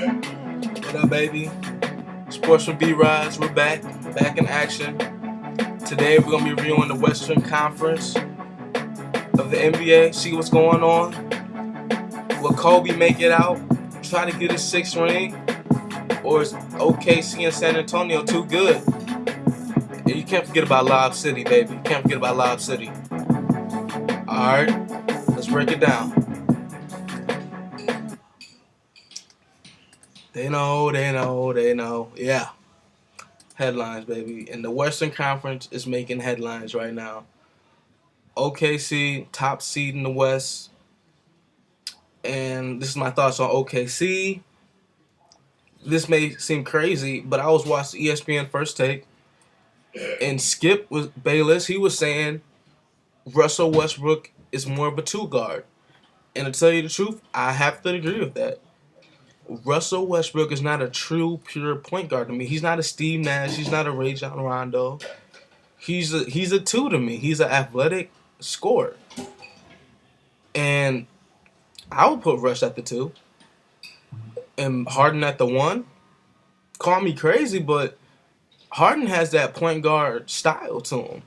What up, baby? Sports with B-Rise. We're back in action. Today we're gonna be reviewing the Western Conference of the NBA. See what's going on. Will Kobe make it out? Try to get his sixth ring, or is OKC and San Antonio too good? And you can't forget about Lob City, baby. You can't forget about Lob City. All right, let's break it down. They know. Yeah. Headlines, baby. And the Western Conference is making headlines right now. OKC, top seed in the West. And this is my thoughts on OKC. This may seem crazy, but I was watching ESPN First Take, and Skip Bayless. He was saying Russell Westbrook is more of a two guard. And to tell you the truth, I have to agree with that. Russell Westbrook is not a true, pure point guard to me. He's not a Steve Nash. He's not a Rajon Rondo. He's a two to me. He's an athletic scorer. And I would put Russ at the two and Harden at the one. Call me crazy, but Harden has that point guard style to him.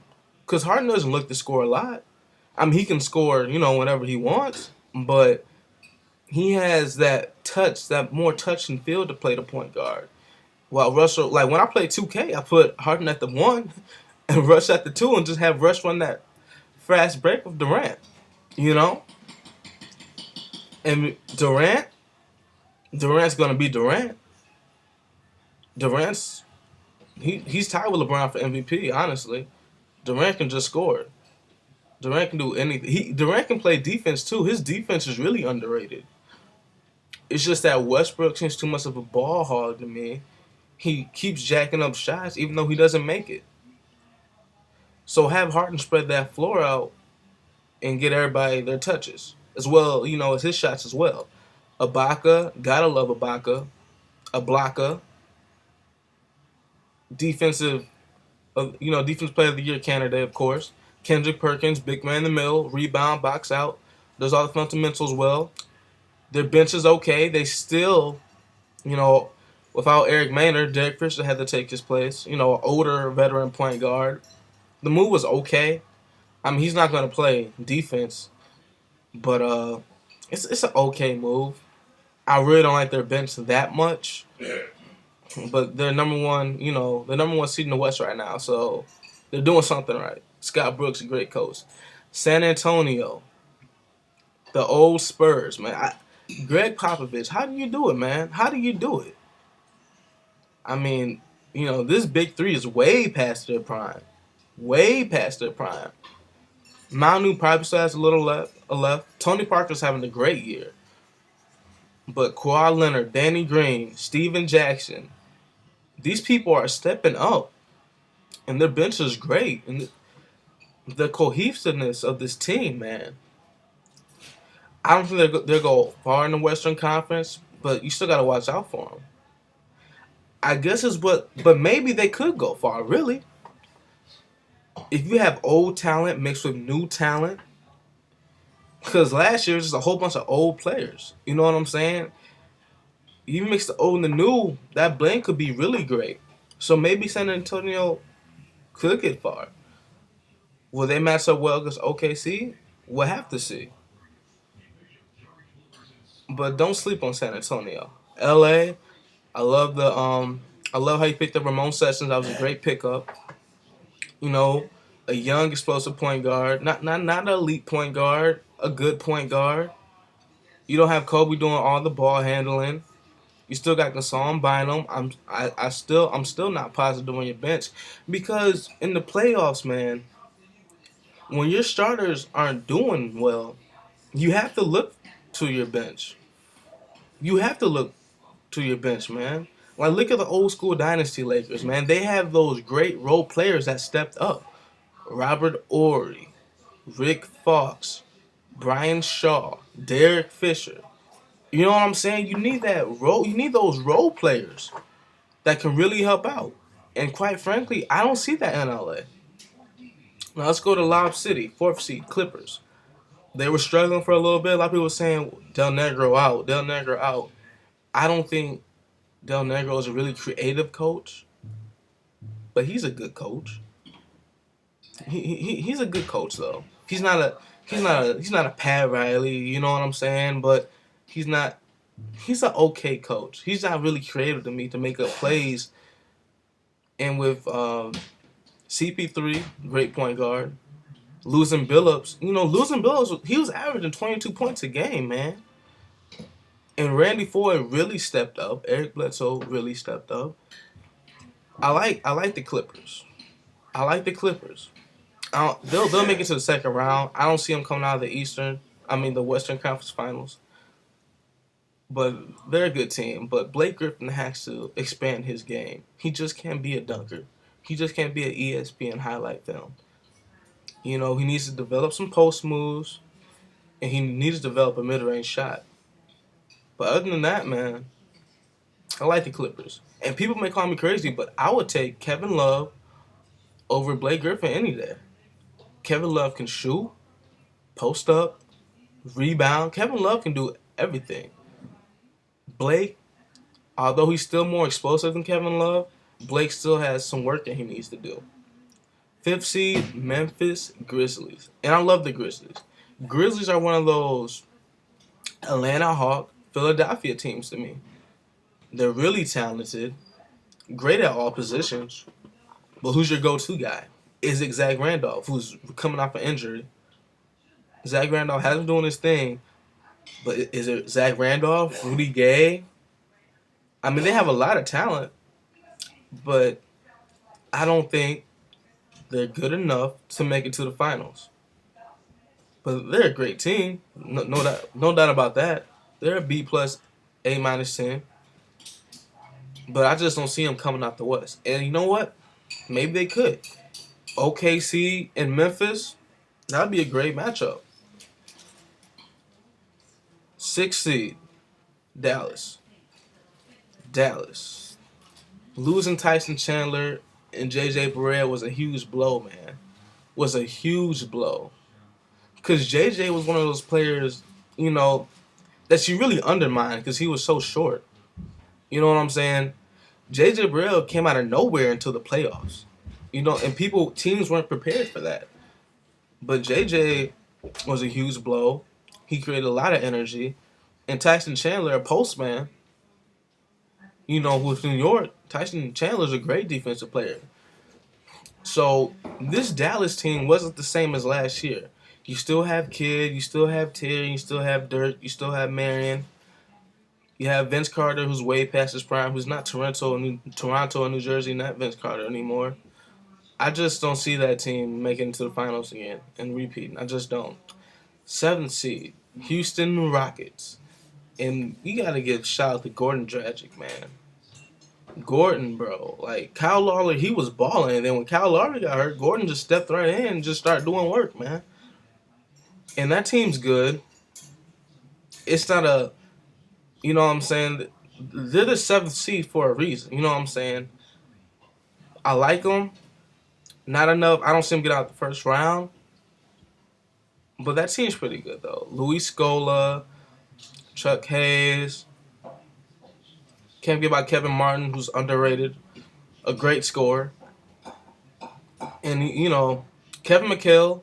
Because Harden doesn't look to score a lot. I mean, he can score, whenever he wants, but he has that touch, that more touch and feel to play the point guard. While Russell, like when I play 2K, I put Harden at the one and Russ at the two and just have Russ run that fast break with Durant, And Durant's going to be Durant. He's tied with LeBron for MVP, honestly. Durant can just score. Durant can do anything. Durant can play defense, too. His defense is really underrated. It's just that Westbrook seems too much of a ball hog to me. He keeps jacking up shots even though he doesn't make it. So have Harden spread that floor out and get everybody their touches. As well, as his shots as well. Ibaka, gotta love Ibaka. Ibaka, defensive player of the year candidate, of course. Kendrick Perkins, big man in the middle, rebound, box out, does all the fundamentals well. Their bench is okay. They still, without Eric Maynard, Derek Fisher had to take his place. An older veteran point guard. The move was okay. I mean, he's not going to play defense, but it's an okay move. I really don't like their bench that much, but they're number one seed in the West right now, so they're doing something right. Scott Brooks, a great coach. San Antonio, the old Spurs, man. Greg Popovich, how do you do it, man? How do you do it? I mean, this big three is way past their prime. Way past their prime. Manu probably still has a little left. Tony Parker's having a great year. But Kawhi Leonard, Danny Green, Steven Jackson, these people are stepping up. And their bench is great. And the cohesiveness of this team, man. I don't think they'll go far in the Western Conference, but you still got to watch out for them. I guess but maybe they could go far, really. If you have old talent mixed with new talent, because last year was just a whole bunch of old players. You know what I'm saying? You mix the old and the new, that blend could be really great. So maybe San Antonio could get far. Will they match up well against OKC? We'll have to see. But don't sleep on San Antonio. LA, I love how you picked up Ramon Sessions. That was a great pickup. A young explosive point guard. Not an elite point guard, a good point guard. You don't have Kobe doing all the ball handling. You still got Gasol Bynum. I'm still not positive on your bench. Because in the playoffs, man, when your starters aren't doing well, you have to look to your bench. You have to look to your bench, man. Like, look at the old school dynasty Lakers, man. They have those great role players that stepped up. Robert Ory, Rick Fox, Brian Shaw, Derek Fisher. You know what I'm saying? You need those role players that can really help out. And quite frankly, I don't see that in LA. Now let's go to Lob City, 4th seed, Clippers. They were struggling for a little bit. A lot of people were saying Del Negro out. I don't think Del Negro is a really creative coach, but he's a good coach. He's a good coach though. He's not a Pat Riley. You know what I'm saying? But he's not. He's an okay coach. He's not really creative to me to make up plays. And with CP3, great point guard, losing Billups, he was averaging 22 points a game, man. And Randy Ford really stepped up. Eric Bledsoe really stepped up. I like the Clippers. I like the Clippers. They'll make it to the second round. I don't see them coming out of the Western Conference Finals. But they're a good team. But Blake Griffin has to expand his game. He just can't be a dunker. He just can't be an ESPN highlight film. He needs to develop some post moves, and he needs to develop a mid-range shot. But other than that, man, I like the Clippers. And people may call me crazy, but I would take Kevin Love over Blake Griffin any day. Kevin Love can shoot, post up, rebound. Kevin Love can do everything. Blake, although he's still more explosive than Kevin Love, Blake still has some work that he needs to do. 5th seed, Memphis Grizzlies. And I love the Grizzlies. Grizzlies are one of those Atlanta Hawks, Philadelphia teams to me. They're really talented, great at all positions. But who's your go-to guy? Is it Zach Randolph, who's coming off an injury? Zach Randolph has been doing his thing, but is it Zach Randolph, Rudy Gay? I mean, they have a lot of talent, but I don't think they're good enough to make it to the finals. But they're a great team, no doubt about that. They're a B plus, A minus 10. But I just don't see them coming out the West. And you know what? Maybe they could. OKC and Memphis, that'd be a great matchup. 6th seed, Dallas. Losing Tyson Chandler and JJ Barea was a huge blow, man. Was a huge blow. Because JJ was one of those players, that you really undermined because he was so short. You know what I'm saying? JJ Barea came out of nowhere until the playoffs. And teams weren't prepared for that. But JJ was a huge blow. He created a lot of energy. And Tyson Chandler, a postman, with New York, Tyson Chandler's a great defensive player. So this Dallas team wasn't the same as last year. You still have Kidd, you still have Terry, you still have Dirk, you still have Marion. You have Vince Carter, who's way past his prime, who's not Toronto and New Jersey, not Vince Carter anymore. I just don't see that team making it to the finals again and repeating. I just don't. 7th seed, Houston Rockets. And you got to give shout out to Gordon Dragic, man. Gordon, bro. Like, Kyle Lawler, he was balling. And then when Kyle Lawler got hurt, Gordon just stepped right in and just started doing work, man. And that team's good. It's not a, you know what I'm saying? They're the 7th seed for a reason. You know what I'm saying? I like them. Not enough. I don't see them get out the first round. But that team's pretty good, though. Luis Scola, Chuck Hayes. Can't forget about Kevin Martin, who's underrated. A great scorer. And, Kevin McHale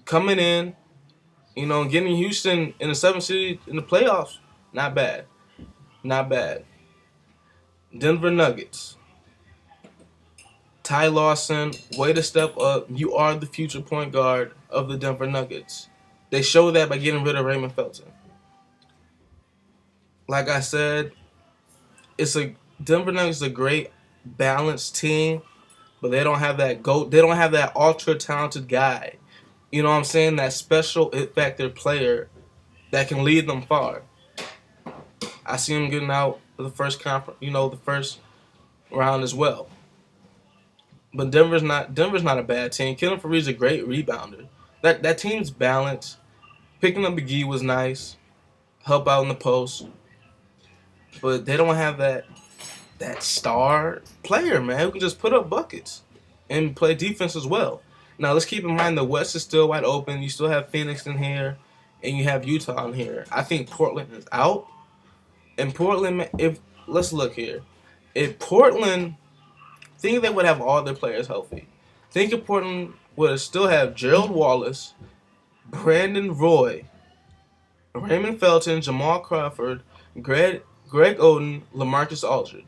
coming in, getting Houston in the 7th seed in the playoffs. Not bad. Not bad. Denver Nuggets. Ty Lawson, way to step up. You are the future point guard of the Denver Nuggets. They show that by getting rid of Raymond Felton. Like I said, Denver Nuggets is a great balanced team, but they don't have that they don't have that ultra talented guy. You know what I'm saying? That special it factor player that can lead them far. I see them getting out of the first the first round as well. But Denver's not a bad team. Kenneth Faried's a great rebounder. That team's balanced. Picking up McGee was nice. Help out in the post. But they don't have that star player, man, who can just put up buckets and play defense as well. Now, let's keep in mind the West is still wide open. You still have Phoenix in here, and you have Utah in here. I think Portland is out. And Portland, let's look here. If Portland, think they would have all their players healthy. Think if Portland would still have Gerald Wallace, Brandon Roy, Raymond Felton, Jamal Crawford, Greg Oden, LaMarcus Aldridge.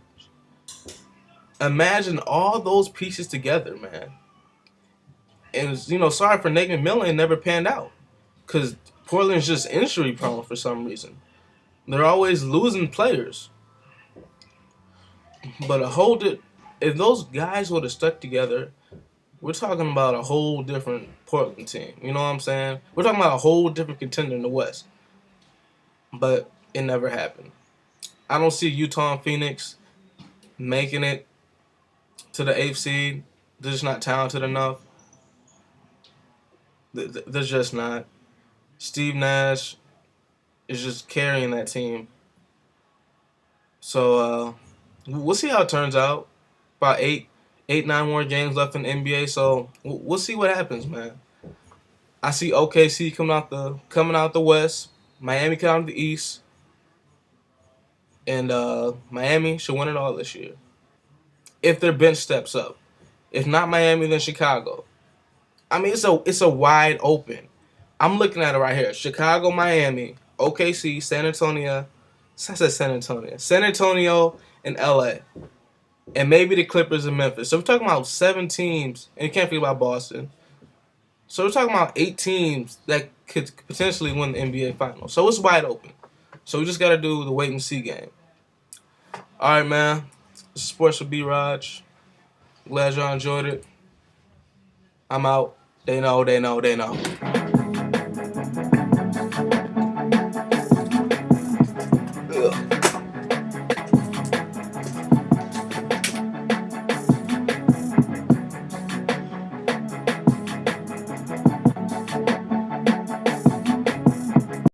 Imagine all those pieces together, man. And sorry for Nate McMillan, it never panned out because Portland's just injury prone for some reason. They're always losing players. But if those guys would have stuck together, we're talking about a whole different Portland team. You know what I'm saying? We're talking about a whole different contender in the West. But it never happened. I don't see Utah and Phoenix making it to the 8th seed. They're just not talented enough. They're just not. Steve Nash is just carrying that team. So we'll see how it turns out. About 9 more games left in the NBA. So we'll see what happens, man. I see OKC coming out the West, Miami coming out the East, and Miami should win it all this year if their bench steps up. If not Miami, then Chicago. I mean, it's a wide open. I'm looking at it right here: Chicago, Miami, OKC, San Antonio. I said San Antonio, and LA, and maybe the Clippers and Memphis. So we're talking about 7 teams, and you can't forget about Boston. So we're talking about 8 teams that could potentially win the NBA Finals. So it's wide open. So we just got to do the wait and see game. All right, man. This is Sports with B. Raj. Glad y'all enjoyed it. I'm out. They know.